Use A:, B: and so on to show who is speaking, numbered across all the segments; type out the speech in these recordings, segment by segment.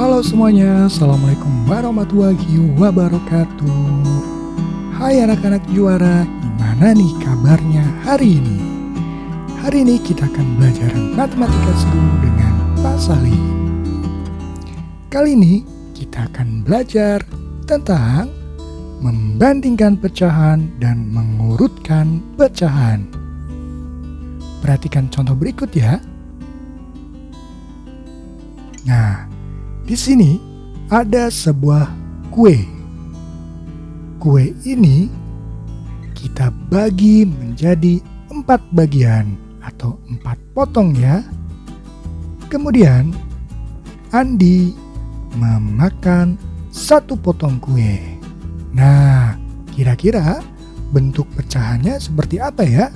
A: Halo semuanya, Assalamualaikum warahmatullahi wabarakatuh. Hai anak-anak juara, gimana nih kabarnya hari ini? Hari ini kita akan belajar matematika seru dengan Pak Salim. Kali ini kita akan belajar tentang membandingkan pecahan dan mengurutkan pecahan. Perhatikan contoh berikut ya. Nah, di sini ada sebuah kue. Kue ini kita bagi menjadi 4 bagian atau 4 potong ya. Kemudian Andi memakan 1 potong kue. Nah, kira-kira bentuk pecahannya seperti apa ya?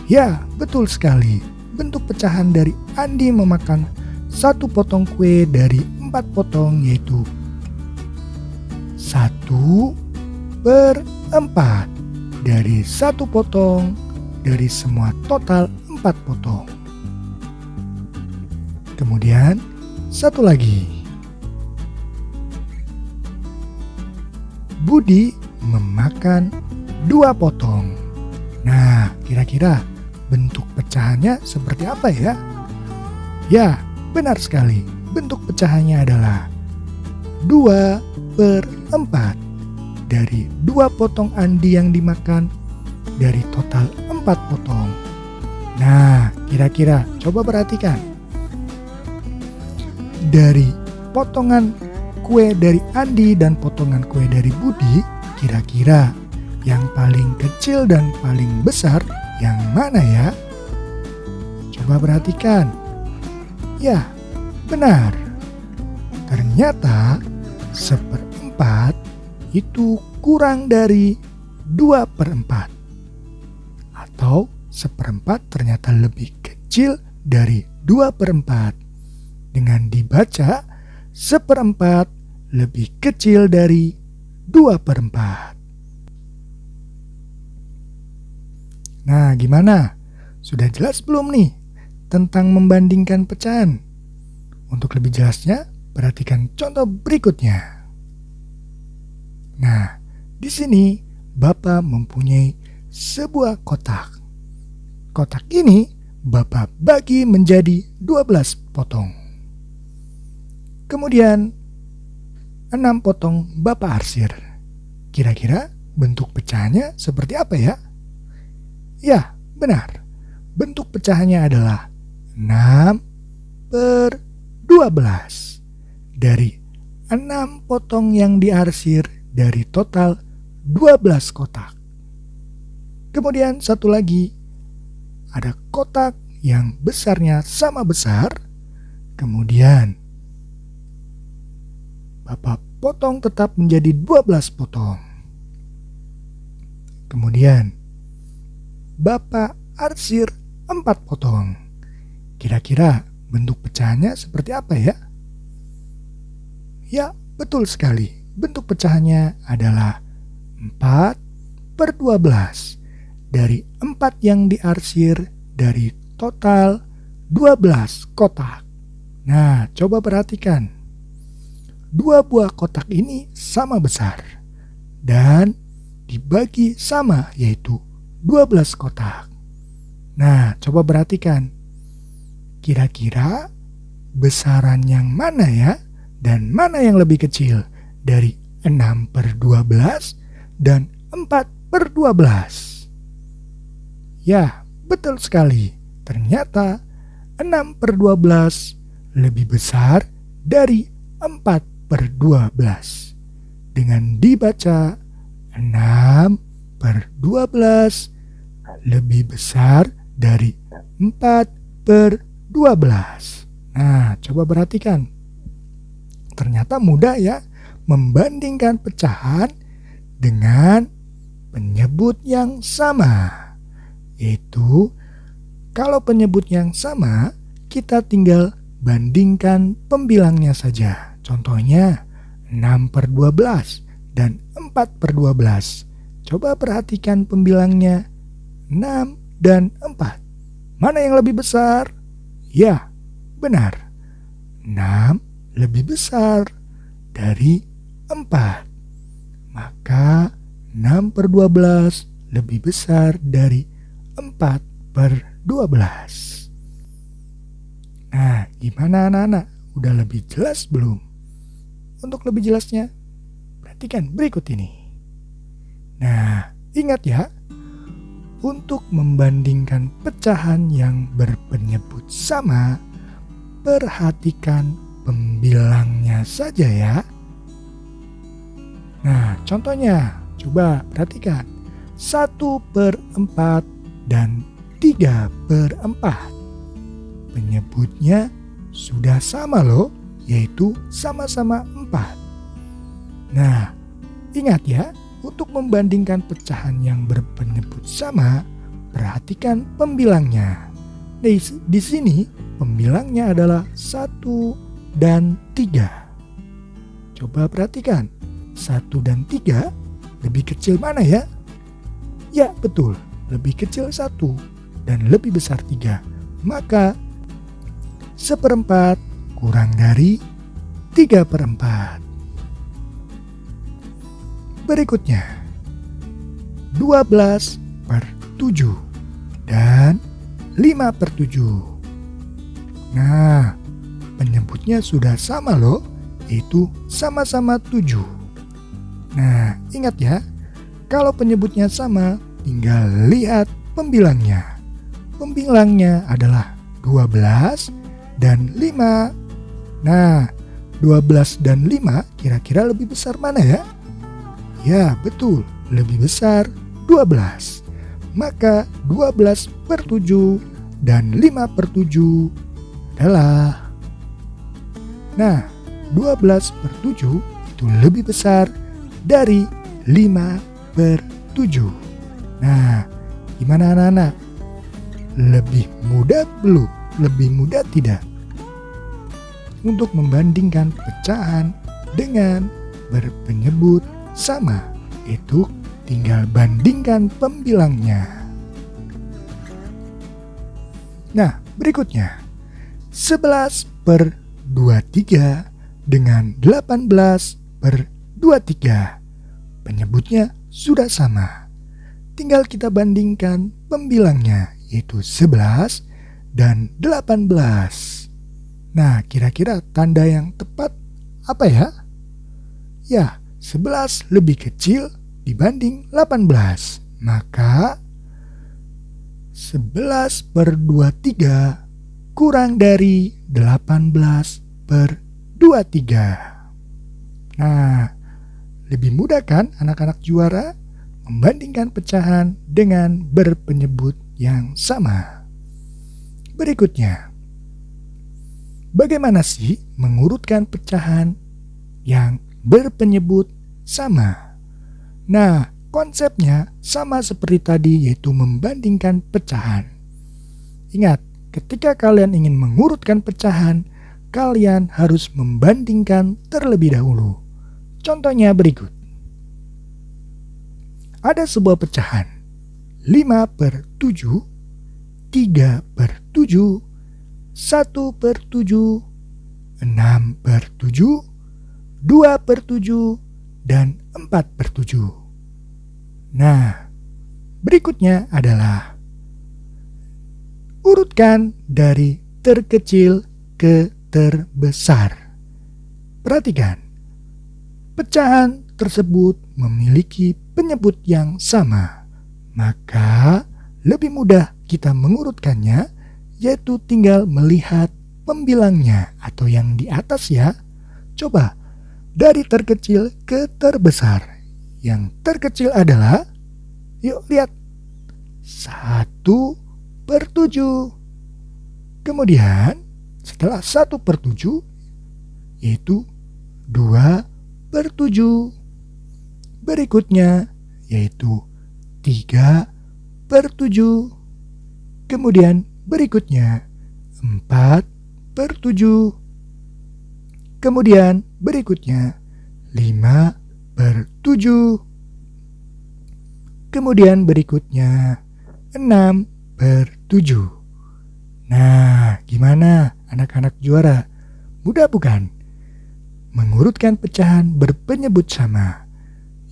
A: Ya, betul sekali. Bentuk pecahan dari Andi memakan 1 potong kue dari 4 potong yaitu 1/4 dari 1 potong dari semua total 4 potong. Kemudian satu lagi. Budi memakan 2 potong. Nah, kira-kira bentuk pecahannya seperti apa ya? Ya, benar sekali, bentuk pecahannya adalah 2/4 dari 2 potong Andi yang dimakan dari total 4 potong. Nah, kira-kira coba perhatikan. Dari potongan kue dari Andi dan potongan kue dari Budi, kira-kira yang paling kecil dan paling besar yang mana ya? Coba perhatikan. Ya, benar. Ternyata 1/4 itu kurang dari 2/4. Atau 1/4 ternyata lebih kecil dari 2/4. Dengan dibaca 1/4 lebih kecil dari 2/4. Nah, gimana? Sudah jelas belum nih tentang membandingkan pecahan? Untuk lebih jelasnya, perhatikan contoh berikutnya. Nah, di sini Bapak mempunyai sebuah kotak. Kotak ini Bapak bagi menjadi 12 potong. Kemudian 6 potong Bapak arsir. Kira-kira bentuk pecahannya seperti apa ya? Ya, benar. Bentuk pecahannya adalah 6/12 dari 6 potong yang diarsir dari total 12 kotak. Kemudian satu lagi, ada kotak yang besarnya sama besar. Kemudian Bapak potong tetap menjadi 12 potong. Kemudian Bapak arsir 4 potong. Kira-kira bentuk pecahannya seperti apa ya? Ya, betul sekali. Bentuk pecahannya adalah 4/12 dari 4 yang diarsir dari total 12 kotak. Nah, coba perhatikan. 2 buah kotak ini sama besar dan dibagi sama yaitu 12 kotak. Nah, coba perhatikan. Kira-kira besaran yang mana ya? Dan mana yang lebih kecil dari 6/12 dan 4/12? Ya, betul sekali. Ternyata 6/12 lebih besar dari 4/12. Dengan dibaca 6/12 lebih besar dari 4/12. Nah, coba perhatikan. Ternyata mudah ya membandingkan pecahan dengan penyebut yang sama. Yaitu, kalau penyebut yang sama, kita tinggal bandingkan pembilangnya saja. Contohnya 6/12 dan 4/12. Coba perhatikan pembilangnya 6 dan 4. Mana yang lebih besar? Ya, benar. 6 lebih besar dari 4. Maka 6 per 12 lebih besar dari 4 per 12. Nah, gimana anak-anak? Udah lebih jelas belum? Untuk lebih jelasnya, perhatikan berikut ini. Nah, ingat ya, untuk membandingkan pecahan yang berpenyebut sama, perhatikan pembilangnya saja ya. Nah, contohnya, coba perhatikan. 1 per 4 dan 3 per 4. Penyebutnya sudah sama loh, yaitu sama-sama 4. Nah, ingat ya, untuk membandingkan pecahan yang berpenyebut sama, perhatikan pembilangnya. Di sini pembilangnya adalah 1 dan 3. Coba perhatikan, 1 dan 3 lebih kecil mana ya? Ya betul, lebih kecil 1 dan lebih besar 3. Maka 1/4 kurang dari 3/4. Berikutnya 12 per 7 dan 5 per 7. Nah, penyebutnya sudah sama loh, yaitu sama-sama 7. Nah, ingat ya, kalau penyebutnya sama, tinggal lihat pembilangnya. Pembilangnya adalah 12 dan 5. Nah, 12 dan 5 kira-kira lebih besar mana ya? Ya, betul, lebih besar 12. Maka 12 per 7 dan 5 per 7 adalah... Nah, 12 per 7 itu lebih besar dari 5 per 7. Nah, gimana anak-anak? Lebih mudah belum? Lebih mudah tidak? Untuk membandingkan pecahan dengan berpenyebut sama, itu tinggal bandingkan pembilangnya. Nah, berikutnya 11 per 23 dengan 18 per 23. Penyebutnya sudah sama. Tinggal kita bandingkan pembilangnya, yaitu 11 dan 18. Nah, kira-kira tanda yang tepat apa ya? Ya, 11 lebih kecil dibanding 18. Maka 11 per 23 kurang dari 18 per 23. Nah, lebih mudah kan anak-anak juara membandingkan pecahan dengan berpenyebut yang sama. Berikutnya, bagaimana sih mengurutkan pecahan yang berpenyebut sama? Nah, konsepnya sama seperti tadi, yaitu membandingkan pecahan. Ingat, ketika kalian ingin mengurutkan pecahan, kalian harus membandingkan terlebih dahulu. Contohnya berikut. Ada sebuah pecahan 5 per 7, 3 per 7, 1 per 7, 6 per 7, 2 per 7, dan 4 per 7. Nah, berikutnya adalah urutkan dari terkecil ke terbesar. Perhatikan, pecahan tersebut memiliki penyebut yang sama, maka lebih mudah kita mengurutkannya, yaitu tinggal melihat pembilangnya atau yang di atas ya. Coba dari terkecil ke terbesar. Yang terkecil adalah, yuk lihat, 1 per 7. Kemudian setelah 1 per 7, yaitu 2 per 7. Berikutnya yaitu 3 per 7. Kemudian berikutnya 4 per 7. Kemudian berikutnya 5 per 7. Kemudian berikutnya 6 per 7. Nah, gimana anak-anak juara? Mudah bukan? mengurutkan pecahan berpenyebut sama,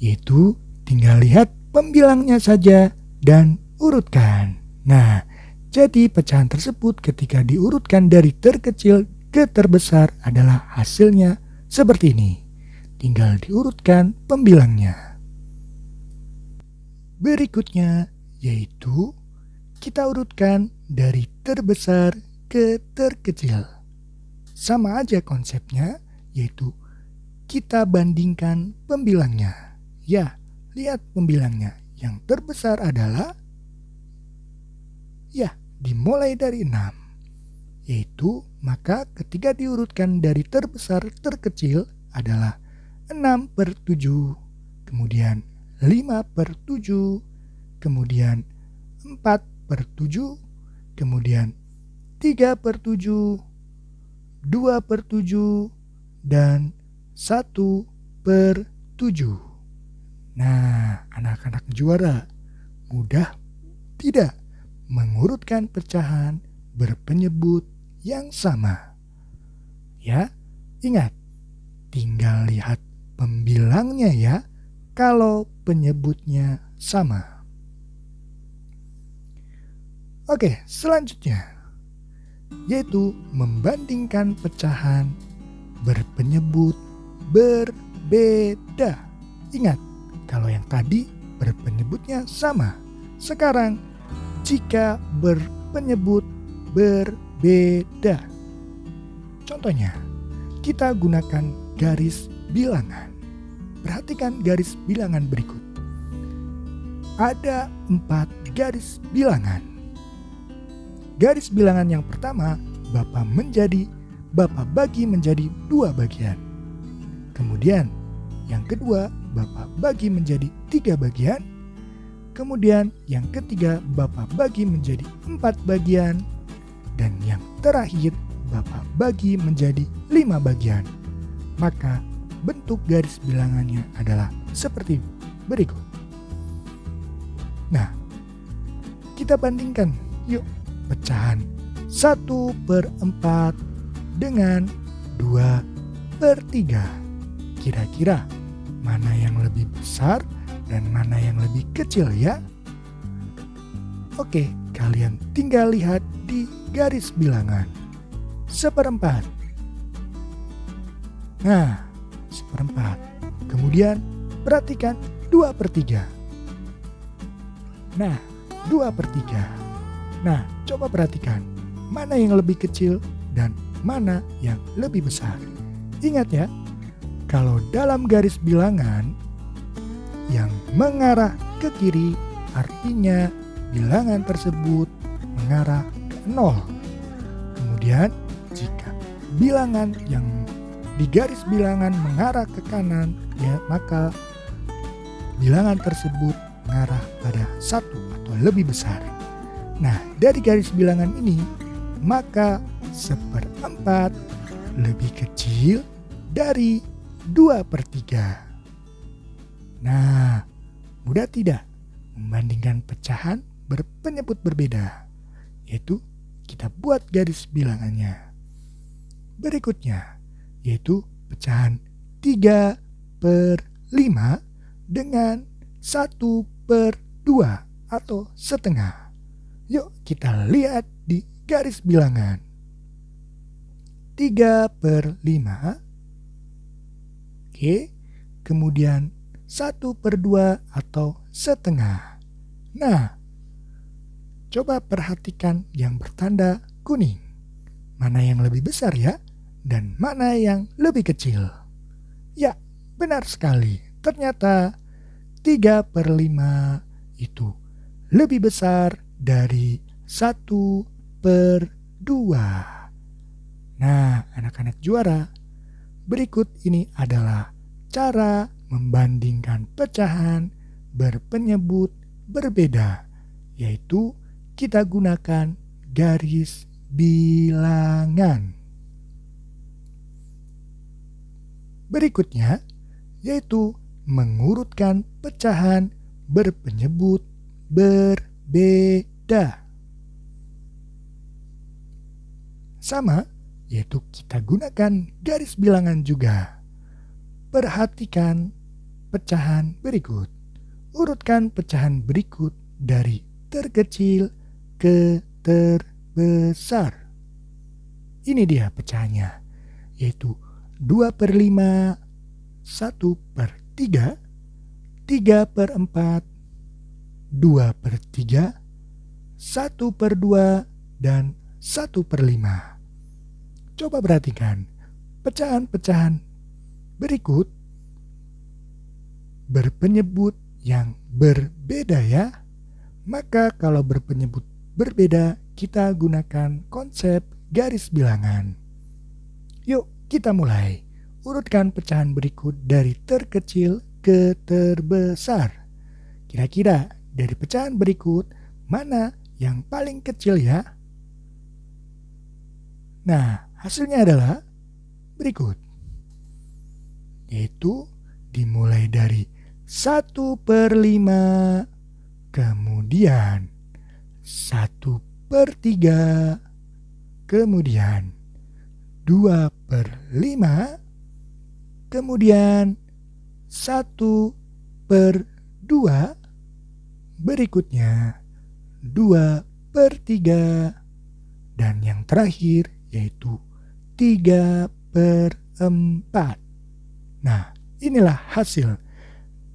A: yaitu tinggal lihat pembilangnya saja dan urutkan. Nah, jadi pecahan tersebut ketika diurutkan dari terkecil ke terbesar adalah hasilnya seperti ini. Tinggal diurutkan pembilangnya. Berikutnya yaitu kita urutkan dari terbesar ke terkecil. Sama aja konsepnya, yaitu kita bandingkan pembilangnya. Ya, lihat pembilangnya. Yang terbesar adalah, ya, dimulai dari 6. Yaitu, maka ketika diurutkan dari terbesar terkecil adalah 6/7, kemudian 5/7, kemudian 4/7, kemudian 3/7, 2/7, dan 1/7. Nah, anak-anak juara, mudah tidak mengurutkan pecahan berpenyebut yang sama? Ya, ingat, tinggal lihat pembilangnya ya kalau penyebutnya sama. Oke, selanjutnya yaitu membandingkan pecahan berpenyebut berbeda. Ingat, kalau yang tadi berpenyebutnya sama. Sekarang jika berpenyebut berbeda. Contohnya, kita gunakan garis bilangan. Perhatikan garis bilangan berikut. Ada 4 garis bilangan. Garis bilangan yang pertama, Bapak bagi menjadi 2 bagian. Kemudian, yang kedua, Bapak bagi menjadi 3 bagian. Kemudian, yang ketiga, Bapak bagi menjadi 4 bagian. Dan yang terakhir, Bapak bagi menjadi 5 bagian. Maka, bentuk garis bilangannya adalah seperti berikut. Nah, kita bandingkan yuk pecahan 1/4 dengan 2/3. Kira-kira mana yang lebih besar dan mana yang lebih kecil ya? Oke, kalian tinggal lihat di garis bilangan. 1/4. Nah, 1/4. Kemudian perhatikan 2/3. Nah, 2/3. Nah, coba perhatikan mana yang lebih kecil dan mana yang lebih besar. Ingat ya, kalau dalam garis bilangan yang mengarah ke kiri artinya bilangan tersebut mengarah ke 0. Kemudian jika bilangan yang di garis bilangan mengarah ke kanan, ya maka bilangan tersebut mengarah pada 1 atau lebih besar. Nah, dari garis bilangan ini, maka 1/4 lebih kecil dari 2/3. Nah, mudah tidak membandingkan pecahan berpenyebut berbeda? Yaitu kita buat garis bilangannya. Berikutnya, yaitu pecahan 3/5 dengan 1/2 atau setengah. Yuk kita lihat di garis bilangan. 3/5. Oke, kemudian 1/2 atau setengah. Nah, coba perhatikan yang bertanda kuning. Mana yang lebih besar ya? Dan mana yang lebih kecil? Ya, benar sekali. Ternyata 3/5 itu lebih besar dari 1/2. Nah, anak-anak juara, berikut ini adalah cara membandingkan pecahan berpenyebut berbeda, yaitu kita gunakan garis bilangan. Berikutnya, yaitu mengurutkan pecahan berpenyebut berbeda. Sama, yaitu kita gunakan garis bilangan juga. perhatikan pecahan berikut. Urutkan pecahan berikut dari terkecil ke terbesar. Ini dia pecahannya, yaitu 2/5, 1/3, 3/4, 2/3, 1/2, dan 1/5. Coba perhatikan pecahan-pecahan berikut berpenyebut yang berbeda ya. Maka kalau berpenyebut berbeda, kita gunakan konsep garis bilangan. Yuk kita mulai. Urutkan pecahan berikut dari terkecil ke terbesar. Kira-kira dari pecahan berikut mana yang paling kecil ya? Nah, hasilnya adalah berikut. Yaitu dimulai dari 1/5, kemudian 1/3, kemudian 2/5, kemudian 1/2, berikutnya 2/3, dan yang terakhir yaitu 3/4. Nah, inilah hasil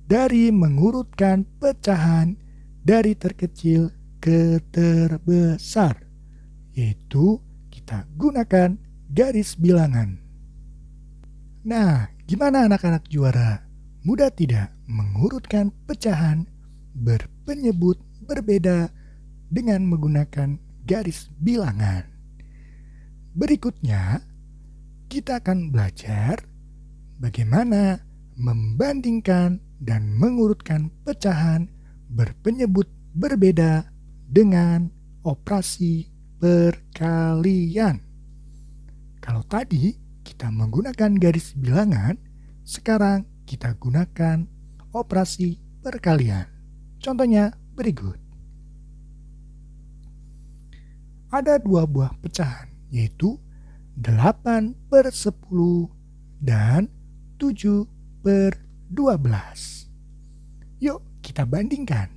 A: dari mengurutkan pecahan dari terkecil ke terbesar, yaitu kita gunakan garis bilangan. Nah, gimana anak-anak juara? Mudah tidak mengurutkan pecahan berpenyebut berbeda dengan menggunakan garis bilangan? Berikutnya, kita akan belajar bagaimana membandingkan dan mengurutkan pecahan berpenyebut berbeda dengan operasi perkalian. Kalau tadi kita menggunakan garis bilangan, sekarang kita gunakan operasi perkalian. Contohnya berikut. Ada dua buah pecahan, yaitu 8/10 dan 7/12. Yuk kita bandingkan.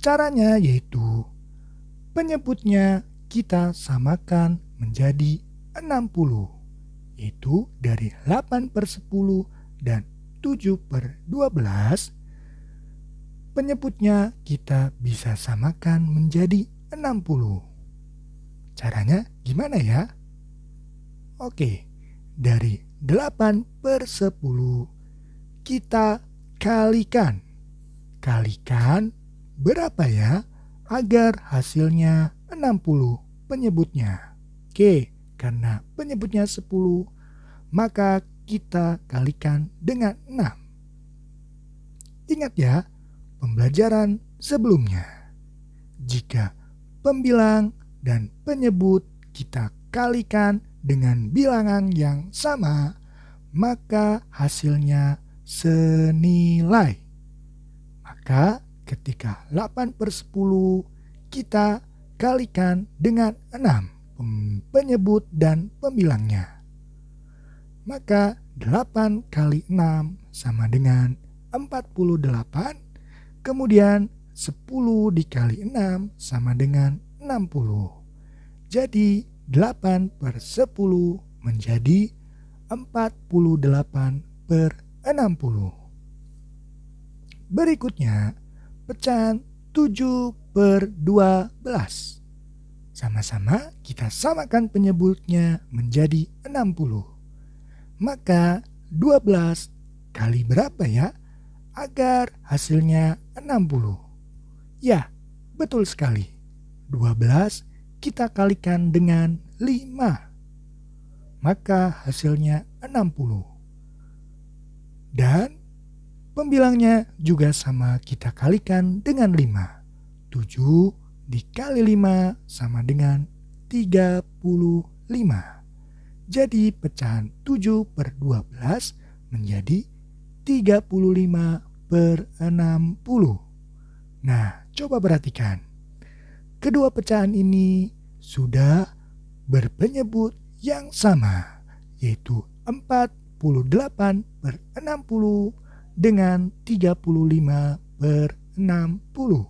A: Caranya yaitu penyebutnya kita samakan menjadi 60, yaitu dari 8/10 dan 7/12. Penyebutnya kita bisa samakan menjadi 60. Caranya gimana ya? Oke, dari 8/10 kita kalikan. Kalikan berapa ya agar hasilnya 60 penyebutnya? Oke, karena penyebutnya 10, maka kita kalikan dengan 6. Ingat ya, pembelajaran sebelumnya. Jika pembilang dan penyebut kita kalikan dengan bilangan yang sama, maka hasilnya senilai. Maka ketika 8/10 kita kalikan dengan 6 penyebut dan pembilangnya, maka 8 kali 6 sama dengan 48, kemudian 10 dikali 6 sama dengan 60. Jadi 8/10 menjadi 48/60. Berikutnya pecahan 7/12. Sama-sama kita samakan penyebutnya menjadi 60. Maka 12 kali berapa ya agar hasilnya 60? Ya, betul sekali. 12 kita kalikan dengan 5. Maka hasilnya 60. Dan pembilangnya juga sama, kita kalikan dengan 5. 7 dikali 5 sama dengan 35. Jadi pecahan 7/12 menjadi 35/60. Nah, coba perhatikan. Kedua pecahan ini sudah berpenyebut yang sama, yaitu 4 28 per 60 dengan 35 per 60.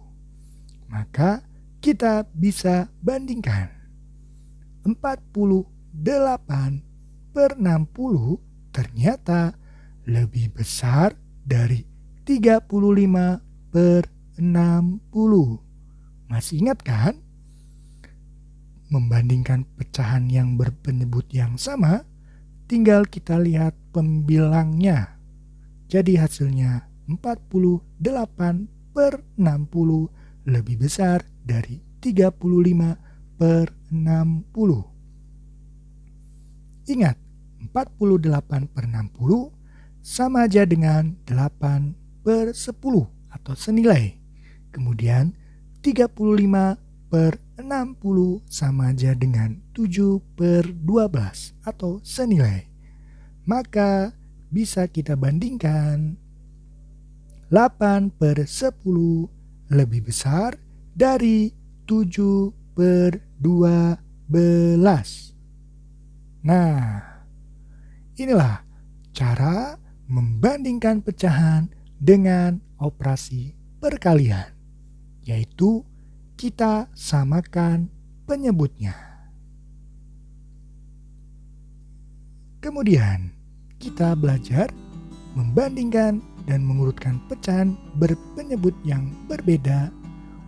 A: Maka kita bisa bandingkan 48 per 60 ternyata lebih besar dari 35 per 60. Masih ingat kan? Membandingkan pecahan yang berpenyebut yang sama, tinggal kita lihat pembilangnya. Jadi hasilnya 48 per 60 lebih besar dari 35 per 60. Ingat, 48 per 60 sama aja dengan 8 per 10 atau senilai. Kemudian 35 per 60 sama aja dengan 7 per 12 atau senilai. Maka bisa kita bandingkan 8 per 10 lebih besar dari 7 per 12. Nah, inilah cara membandingkan pecahan dengan operasi perkalian, yaitu kita samakan penyebutnya. Kemudian kita belajar membandingkan dan mengurutkan pecahan berpenyebut yang berbeda.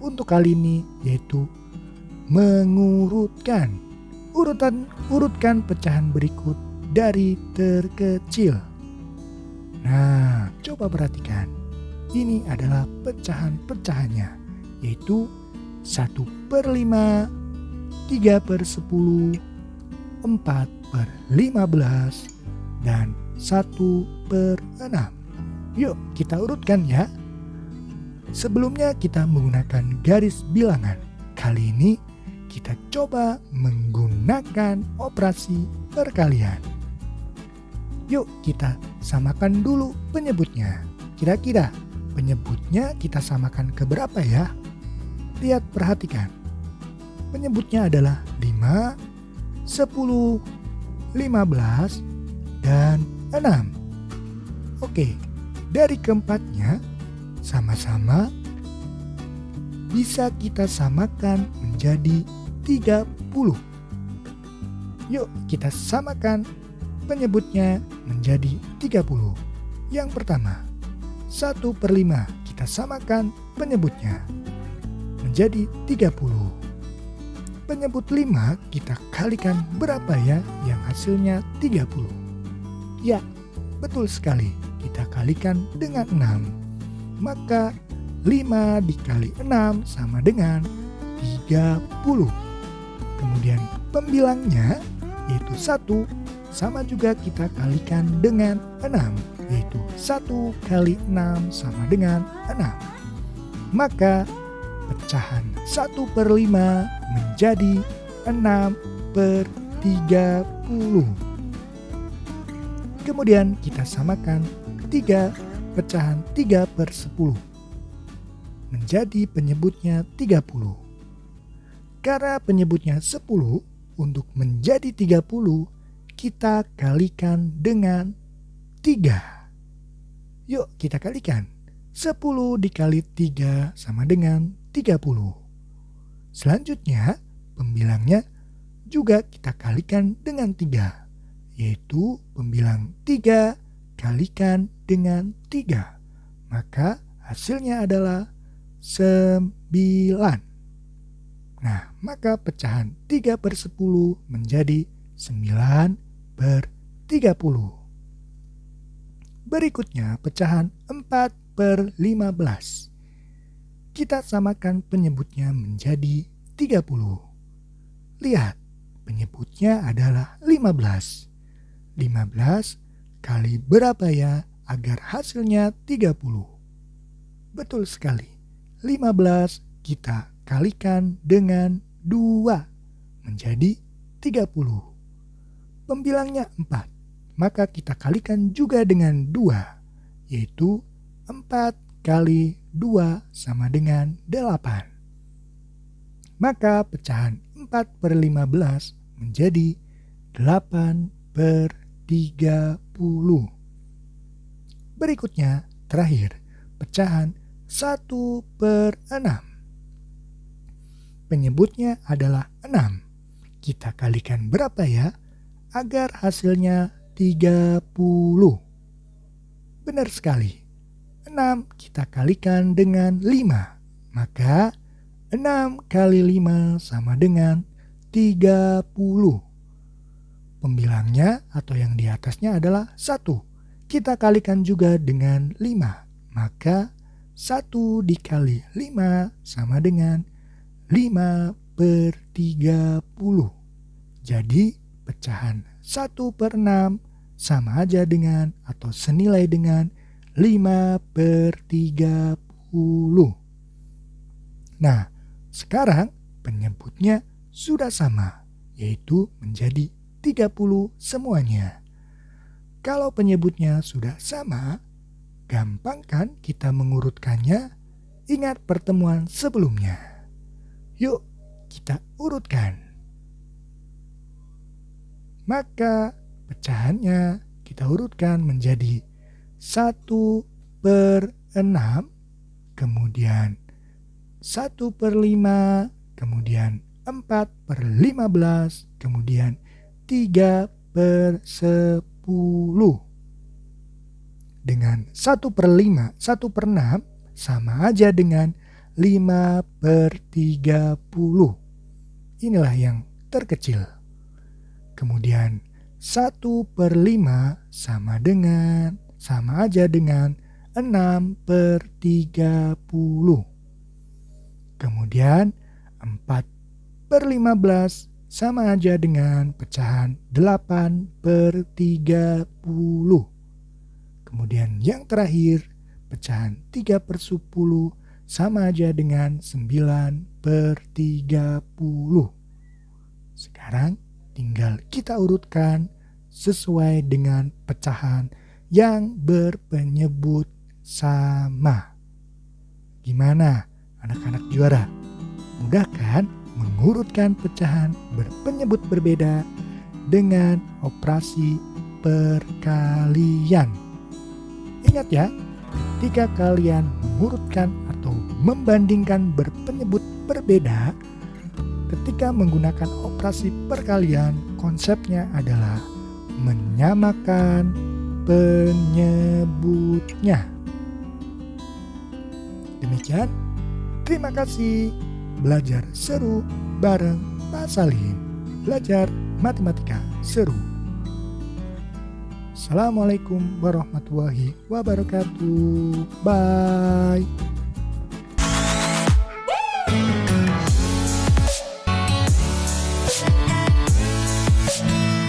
A: Untuk kali ini yaitu mengurutkan. Urutkan pecahan berikut dari terkecil. Nah, coba perhatikan. Ini adalah pecahan-pecahannya, yaitu 1 per 5, 3 per 10, 4 per 15, dan 1 per 6. Yuk kita urutkan ya. Sebelumnya kita menggunakan garis bilangan. Kali ini kita coba menggunakan operasi perkalian. Yuk kita samakan dulu penyebutnya. Kira-kira penyebutnya kita samakan ke berapa ya? Lihat, perhatikan. Penyebutnya adalah 5, 10, 15, dan 6. Oke, dari keempatnya sama-sama bisa kita samakan menjadi 30. Yuk kita samakan penyebutnya menjadi 30. Yang pertama, 1 per 5 kita samakan penyebutnya menjadi 30. Penyebut 5 kita kalikan berapa ya yang hasilnya 30? Ya, betul sekali, kita kalikan dengan 6. Maka 5 dikali 6 sama dengan 30. Kemudian pembilangnya yaitu 1 sama juga kita kalikan dengan 6, yaitu 1 kali 6 sama dengan 6. Maka pecahan 1 per 5 menjadi 6 per 30. Kemudian kita samakan pecahan 3 per 10 menjadi penyebutnya 30. Karena penyebutnya 10, untuk menjadi 30 kita kalikan dengan 3. Yuk kita kalikan. 10 dikali 3 sama dengan 30. Selanjutnya pembilangnya juga kita kalikan dengan 3, yaitu pembilang 3 kalikan dengan 3. Maka hasilnya adalah 9. Nah, maka pecahan 3 per 10 menjadi 9 per 30. Berikutnya pecahan 4 per 15. Kita samakan penyebutnya menjadi 30. Lihat, penyebutnya adalah 15. 15 kali berapa ya agar hasilnya 30? Betul sekali. 15 kita kalikan dengan 2 menjadi 30. Pembilangnya 4, maka kita kalikan juga dengan 2, yaitu 4 kali 2 sama dengan 8. Maka pecahan 4 per 15 menjadi 8 per 30. Berikutnya, terakhir, pecahan 1/6. Penyebutnya adalah 6. Kita kalikan berapa ya? Agar hasilnya 30. Benar sekali. 6 kita kalikan dengan 5. Maka 6 kali 5 sama dengan 30. Pembilangnya atau yang di atasnya adalah 1. Kita kalikan juga dengan 5. Maka 1 dikali 5 sama dengan 5/30. Jadi pecahan 1/6 sama aja dengan atau senilai dengan 5/30. Nah, sekarang penyebutnya sudah sama, yaitu menjadi 30 semuanya. Kalau penyebutnya sudah sama, gampang kan kita mengurutkannya? Ingat pertemuan sebelumnya. Yuk, kita urutkan. Maka pecahannya kita urutkan menjadi 1/6, kemudian 1/5, kemudian 4/15, kemudian 3/10. Dengan 1/5, 1/6 sama aja dengan 5/30. Inilah yang terkecil. Kemudian 1/5 sama aja dengan 6/30. Kemudian 4/15 sama aja dengan pecahan 8/30. Kemudian yang terakhir, pecahan 3/10 sama aja dengan 9/30. Sekarang tinggal kita urutkan sesuai dengan pecahan yang berpenyebut sama. Gimana anak-anak juara? Mudah kan mengurutkan pecahan berpenyebut berbeda dengan operasi perkalian? Ingat ya, ketika kalian mengurutkan atau membandingkan berpenyebut berbeda, ketika menggunakan operasi perkalian, konsepnya adalah menyamakan penyebutnya. Demikian, terima kasih. Belajar seru bareng Pak Salim. Belajar matematika seru. Assalamualaikum warahmatullahi wabarakatuh. Bye.